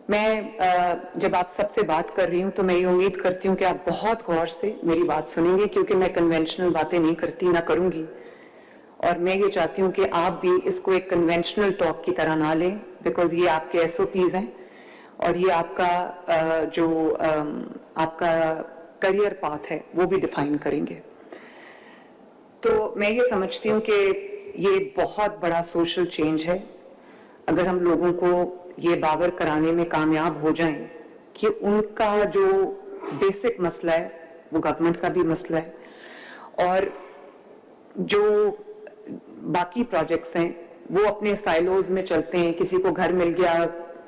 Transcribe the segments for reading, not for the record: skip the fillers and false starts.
मैं जब आप सबसे बात कर रही हूँ तो मैं ये उम्मीद करती हूँ कि आप बहुत गौर से मेरी बात सुनेंगे, क्योंकि मैं कन्वेंशनल बातें नहीं करती, ना करूँगी। और मैं ये चाहती हूँ कि आप भी इसको एक कन्वेंशनल टॉक की तरह ना लें, बिकॉज ये आपके एसओपीज हैं और ये आपका आपका करियर पाथ है वो भी डिफाइन करेंगे। तो मैं ये समझती हूँ कि ये बहुत बड़ा सोशल चेंज है अगर हम लोगों को ये बावर कराने में कामयाब हो जाएं कि उनका जो बेसिक मसला है वो गवर्नमेंट का भी मसला है, और जो बाकी प्रोजेक्ट्स हैं वो अपने साइलोज में चलते हैं। किसी को घर मिल गया,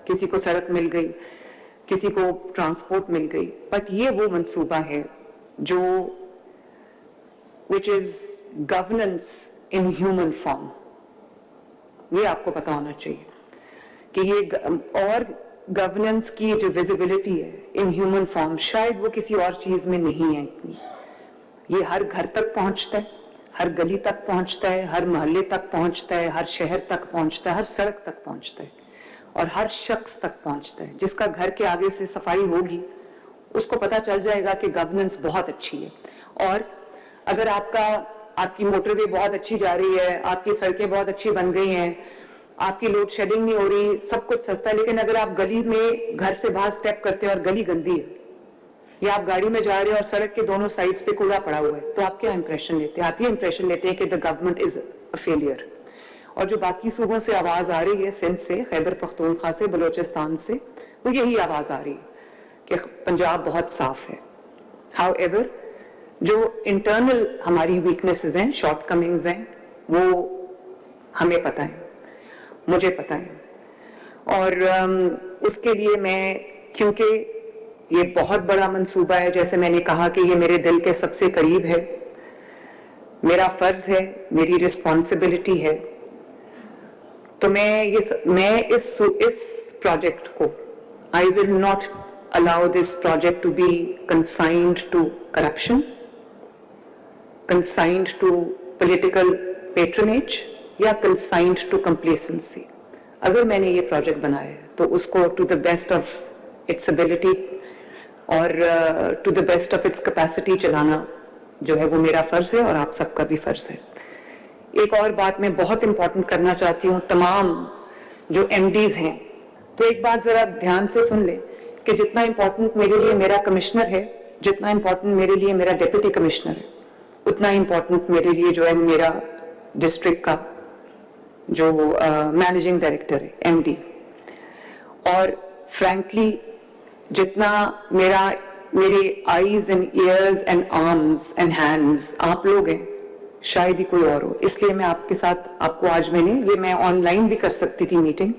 किसी को सड़क मिल गई, किसी को ट्रांसपोर्ट मिल गई, बट ये वो मंसूबा है जो which is governance in human form. ये आपको पता होना चाहिए कि ये और गवर्नेंस की जो विजिबिलिटी है इन ह्यूमन फॉर्म शायद वो किसी और चीज में नहीं है इतनी। ये हर घर तक पहुंचता है, हर गली तक पहुंचता है, हर मोहल्ले तक पहुंचता है, हर शहर तक पहुंचता है, हर सड़क तक पहुंचता है और हर शख्स तक पहुंचता है। जिसका घर के आगे से सफाई होगी उसको पता चल जाएगा कि गवर्नेंस बहुत अच्छी है। और अगर आपकी मोटरवे बहुत अच्छी जा रही है, आपकी सड़कें बहुत अच्छी बन गई हैं, आपकी लोड शेडिंग नहीं हो रही, सब कुछ सस्ता है, लेकिन अगर आप गली में घर से बाहर स्टेप करते हैं और गली गंदी है, या आप गाड़ी में जा रहे हैं और सड़क के दोनों साइड्स पे कूड़ा पड़ा हुआ है, तो आप क्या इंप्रेशन लेते हैं? आप ये इंप्रेशन लेते हैं कि the government is a failure. और जो बाकी सूबों से आवाज आ रही है, सिंध से, खैबर पख्तूनख्वा से, बलोचिस्तान से, वो यही आवाज आ रही है कि पंजाब बहुत साफ है। हाउएवर जो इंटरनल हमारी वीकनेसेस हैं, शॉर्टकमिंग्स हैं, वो हमें पता है, मुझे पता है। और उसके लिए मैं, क्योंकि ये बहुत बड़ा मंसूबा है, जैसे मैंने कहा कि ये मेरे दिल के सबसे करीब है, मेरा फर्ज है, मेरी रिस्पॉन्सिबिलिटी है, तो मैं इस प्रोजेक्ट को, I will not allow this project to be consigned to corruption, consigned to political patronage या consigned to complacency। अगर मैंने ये प्रोजेक्ट बनाया है तो उसको to the best of its ability और to the best of its capacity चलाना जो है वो मेरा फर्ज है और आप सबका भी फर्ज है। एक और बात मैं बहुत इंपॉर्टेंट करना चाहती हूँ तमाम जो एमडीज हैं, तो एक बात जरा ध्यान से सुन ले कि जितना इंपॉर्टेंट मेरे लिए मेरा कमिश्नर है, जितना इंपॉर्टेंट मेरे लिए मेरा डिप्टी कमिश्नर है, उतना इंपॉर्टेंट मेरे लिए जो है मेरा डिस्ट्रिक्ट का जो मैनेजिंग डायरेक्टर है, एमडी। और फ्रैंकली जितना मेरे eyes and years and arms and hands आप लोग हैं, शायद ही कोई और हो। इसलिए मैं आपके साथ, आपको आज मैं ऑनलाइन भी कर सकती थी मीटिंग,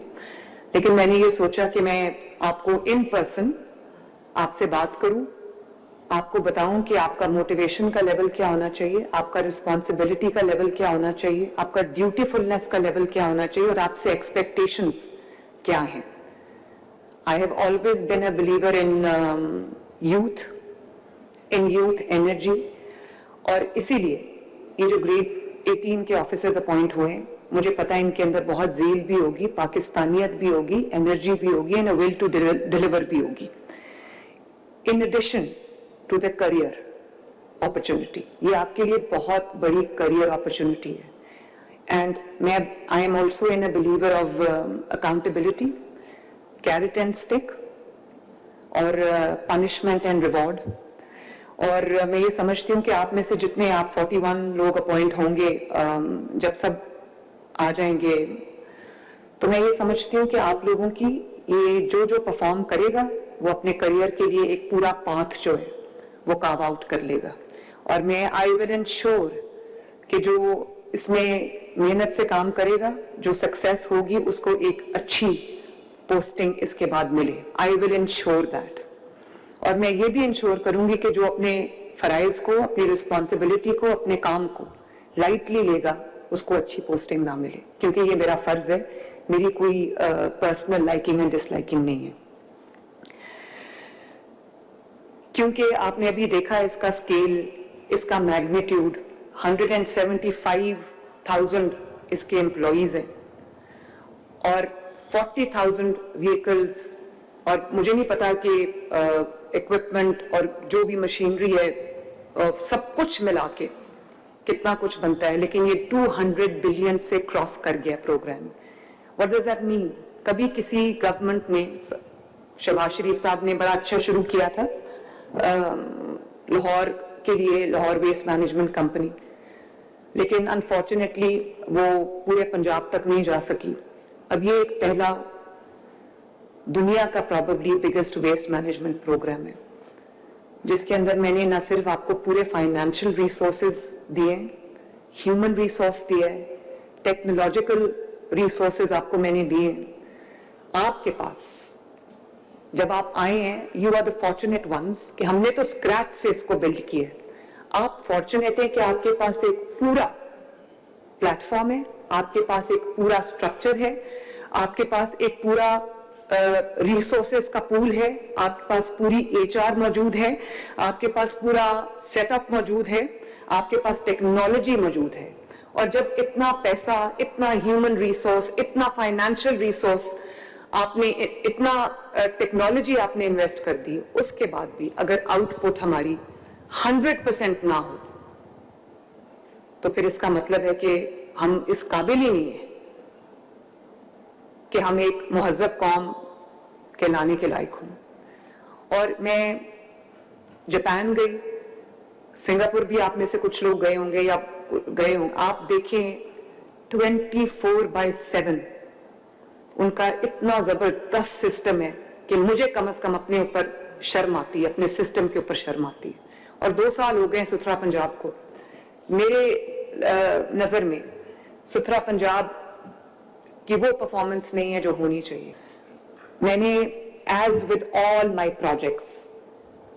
लेकिन मैंने ये सोचा कि मैं आपको इन पर्सन आपसे बात करूं, आपको बताऊं कि आपका मोटिवेशन का लेवल क्या होना चाहिए, आपका रिस्पॉन्सिबिलिटी का लेवल क्या होना चाहिए, आपका ड्यूटीफुलनेस का लेवल क्या होना चाहिए और आपसे एक्सपेक्टेशंस क्या हैं। I have always been a believer in youth energy, और इसीलिए ये जो ग्रेड 18 के ऑफिसर्स अपॉइंट हुए हैं, मुझे पता है इनके अंदर बहुत ज़ील भी होगी, पाकिस्तानियत भी होगी, एनर्जी भी होगी and a will to deliver भी होगी, in addition to the career opportunity. ये आपके लिए बहुत बड़ी करियर अपॉर्चुनिटी है। And I am also in a believer of accountability, carrot and stick और पनिशमेंट एंड रिवॉर्ड। और मैं ये समझती हूँ कि आप में से जितने, आप 41 लोग अपॉइंट होंगे, जब सब आ जाएंगे, तो मैं ये समझती हूँ कि आप लोगों की ये जो परफॉर्म करेगा वो अपने करियर के लिए एक पूरा पाथ जो है वो कार्व आउट कर लेगा। और मैं आई विल इंश्योर कि जो इसमें मेहनत से काम करेगा, जो सक्सेस होगी, उसको एक अच्छी पोस्टिंग इसके बाद मिले। I will ensure that. और मैं ये भी इंश्योर करूंगी कि जो अपने फराइज को, अपनी रिस्पॉन्सिबिलिटी को, अपने काम को लाइटली लेगा, उसको अच्छी पोस्टिंग ना मिले, क्योंकि ये मेरा फर्ज है, मेरी कोई पर्सनल लाइकिंग एंड डिसलाइकिंग नहीं है। क्योंकि आपने अभी देखा इसका स्केल, इसका मैग्नीट्यूड, 175,000 इसके एम्प्लॉइज हैं और 40,000 व्हीकल्स اور مجھے نہیں پتا کہ اکوپمنٹ اور جو بھی مشینری ہے سب کچھ ملا کے کتنا کچھ بنتا ہے, لیکن یہ 200 بلین سے کراس کر گیا programme. What does that mean? کبھی کسی گورنمنٹ نے, شہباز شریف صاحب نے بڑا اچھا شروع کیا تھا لاہور کے لیے, لاہور ویسٹ مینجمنٹ کمپنی, لیکن انفارچونیٹلی وہ پورے پنجاب تک نہیں جا سکی. اب یہ ایک پہلا دنیا کا probably biggest waste management program ہے, جس کے اندر میں نے نہ صرف آپ کو پورے فائنینشیل ریسورسز دیے, ہیومن ریسورس دیا ہے, ٹیکنالوجیکل ریسورسز آپ کو میں نے دیے. آپ کے پاس جب آپ آئے ہیں, you are the fortunate ones کہ ہم نے تو اسکریچ سے اس کو بلڈ کیا ہے. آپ فارچونیٹ ہیں کہ آپ کے پاس ایک پورا پلیٹ فارم ہے, آپ کے پاس ایک پورا اسٹرکچر ہے, آپ کے پاس ایک پورا ریسورسز کا پول ہے, آپ کے پاس پوری ایچ آر موجود ہے, آپ کے پاس پورا سیٹ اپ موجود ہے, آپ کے پاس ٹیکنالوجی موجود ہے. اور جب اتنا پیسہ, اتنا ہیومن ریسورس, اتنا فائنینشیل ریسورس آپ نے, اتنا ٹیکنالوجی آپ نے انویسٹ کر دی, اس کے بعد بھی اگر آؤٹ پٹ ہماری 100% نہ ہو تو پھر اس کا مطلب ہے کہ ہم اس قابل ہی نہیں ہیں کہ ہم ایک مہذب قوم کہلانے کے لائق ہوں. اور میں جاپان گئی, سنگاپور بھی آپ میں سے کچھ لوگ گئے ہوں گے یا گئے ہوں, آپ دیکھیں 24/7 ان کا اتنا زبردست سسٹم ہے کہ مجھے کم از کم اپنے اوپر شرم آتی ہے, اپنے سسٹم کے اوپر شرم آتی ہے. اور 2 سال ہو گئے ہیں ستھرا پنجاب کو. میرے نظر میں ستھرا پنجاب کی وہ پرفارمنس نہیں ہے جو ہونی چاہیے. میں نے as with all my projects,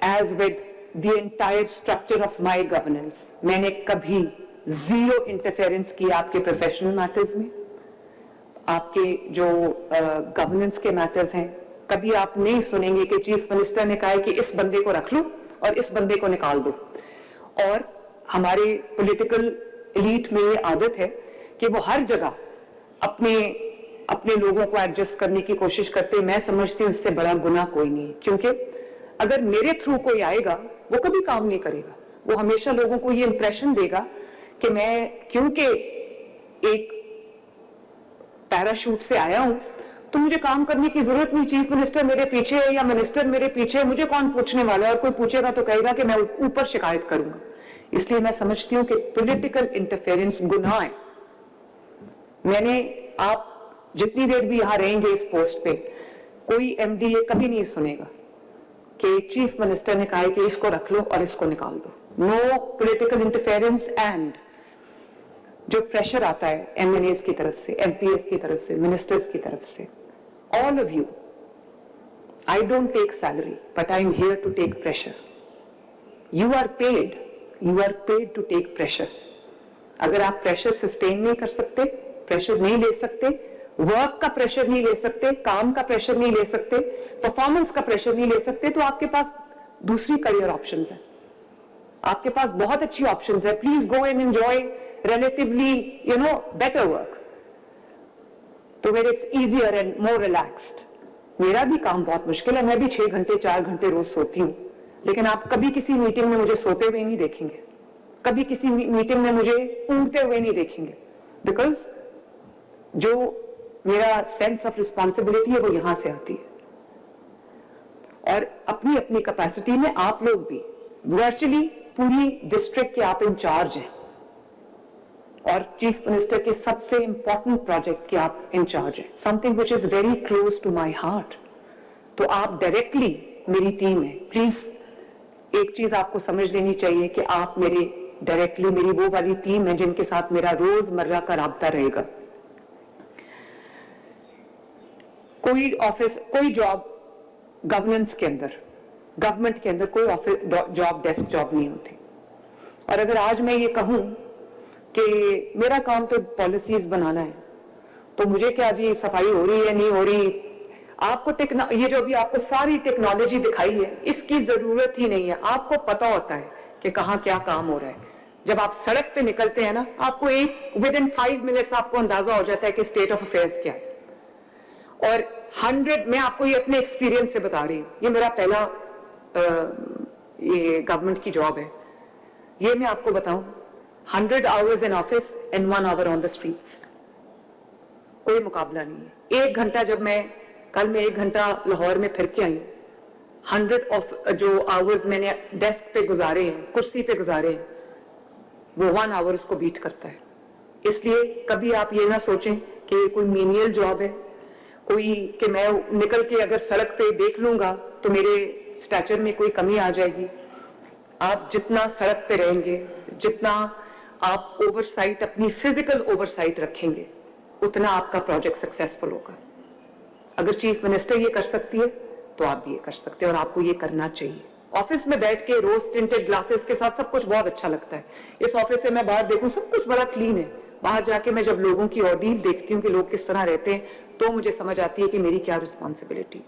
as with the entire structure of my governance, میں نے کبھی زیرو انٹرفیئرنس کی آپ کے پروفیشنل میٹرز میں, آپ کے جو گورننس کے میٹرز ہیں. کبھی آپ نہیں سنیں گے کہ چیف منسٹر نے کہا ہے کہ اس بندے کو رکھ لو اور اس بندے کو نکال دو. اور ہمارے پولیٹیکل ایلیٹ میں یہ عادت ہے کہ وہ ہر جگہ اپنے لوگوں کو ایڈجسٹ کرنے کی کوشش کرتے. میں سمجھتی ہوں اس سے بڑا گناہ کوئی نہیں, کیونکہ اگر میرے تھرو کوئی آئے گا وہ کبھی کام نہیں کرے گا. وہ ہمیشہ لوگوں کو یہ امپریشن دے گا کہ میں کیونکہ ایک پیراشوٹ سے آیا ہوں تو مجھے کام کرنے کی ضرورت نہیں, چیف منسٹر میرے پیچھے ہے یا منسٹر میرے پیچھے ہے, مجھے کون پوچھنے والا ہے, اور کوئی پوچھے گا تو کہے گا کہ میں اوپر شکایت کروں گا. اس لیے میں سمجھتی ہوں کہ پولیٹیکل انٹرفیئرنس گناہ ہے. میں نے, آپ جتنی دیر بھی یہاں رہیں گے اس پوسٹ پہ, کوئی ایم ڈی یہ کبھی نہیں سنے گا کہ چیف منسٹر نے کہا ہے کہ اس کو رکھ لو اور اس کو نکال دو. No political interference. اینڈ جو پریشر آتا ہے ایم این ایز کی طرف سے, ایم پی ایز کی طرف سے, منسٹرز کی طرف سے, all of you, I don't take salary, but I'm here to take pressure. You are paid to take pressure. اگر آپ پریشر سسٹین نہیں کر سکتے, پریشر نہیں لے سکتے, ورک کا پریشر نہیں لے سکتے, کام کا پریشر نہیں لے سکتے, پرفارمنس کا پریشر نہیں لے سکتے, تو آپ کے پاس دوسری کریئر آپشنز ہیں, آپ کے پاس بہت اچھی آپشنز ہیں. Please go and enjoy relatively, better work. تو where it's easier and more relaxed. میرا بھی کام بہت مشکل ہے, میں بھی 6 گھنٹے 4 گھنٹے روز سوتی ہوں, لیکن آپ کبھی کسی میٹنگ میں مجھے سوتے ہوئے نہیں دیکھیں گے, کبھی کسی میٹنگ میں مجھے اونگتے ہوئے نہیں دیکھیں گے, بیکاز جو میرا سینس آف ریسپانسبلٹی ہے وہ یہاں سے آتی ہے. اور اپنی اپنی کیپیسٹی میں آپ لوگ بھی ورچولی پوری ڈسٹرکٹ کے آپ انچارج ہیں, اور چیف منسٹر کے سب سے امپورٹنٹ پروجیکٹ کے آپ انچارج ہیں, something which is very close to my heart. تو آپ ڈائریکٹلی میری ٹیم ہے. پلیز ایک چیز آپ کو سمجھ لینی چاہیے کہ آپ میرے ڈائریکٹلی میری وہ والی ٹیم ہے جن کے ساتھ میرا روز مرہ کا رابطہ رہے گا. کوئی آفس, کوئی جاب گورننس کے اندر, گورنمنٹ کے اندر کوئی آفس جاب ڈیسک جاب نہیں ہوتی. اور اگر آج میں یہ کہوں کہ میرا کام تو پالیسیز بنانا ہے, تو مجھے کیا جی صفائی ہو رہی ہے نہیں ہو رہی, آپ کو یہ جو بھی آپ کو ساری ٹیکنالوجی دکھائی ہے اس کی ضرورت ہی نہیں ہے. آپ کو پتا ہوتا ہے کہ کہاں کیا کام ہو رہا ہے. جب آپ سڑک پہ نکلتے ہیں نا, آپ کو ود ان 5 منٹس آپ کو اندازہ ہو جاتا ہے کہ اسٹیٹ آف افیئرس کیا ہے. اور 100, मैं आपको ये अपने एक्सपीरियंस से बता रही हूँ, ये मेरा पहला ये गवर्नमेंट की जॉब है, ये मैं आपको बताऊं, 100 hours in office and 1 hour on the streets, कोई मुकाबला नहीं है। 1 घंटा जब कल मैं 1 घंटा लाहौर में फिर के आई, 100 जो आवर्स मैंने डेस्क पे गुजारे हैं, कुर्सी पे गुजारे हैं, वो 1 hour उसको बीट करता है। इसलिए कभी आप ये ना सोचें कि कोई मेनियल जॉब है, कोई कि मैं निकल के अगर सड़क पे देख लूंगा तो मेरे स्टैचर में कोई कमी आ जाएगी। आप जितना सड़क पे रहेंगे, जितना आप ओवरसाइट, अपनी फिजिकल ओवरसाइट रखेंगे, उतना आपका प्रोजेक्ट सक्सेसफुल होगा। अगर चीफ मिनिस्टर ये कर सकती है तो आप भी ये कर सकते हैं, और आपको ये करना चाहिए। ऑफिस में बैठ के रोज टिंटेड ग्लासेस के साथ सब कुछ बहुत अच्छा लगता है। इस ऑफिस से मैं बाहर देखूं, सब कुछ बड़ा क्लीन है। बाहर जाके मैं जब लोगों की ऑर्डील देखती हूँ कि लोग किस तरह रहते हैं, तो मुझे समझ आती है कि मेरी क्या रिस्पॉन्सिबिलिटी।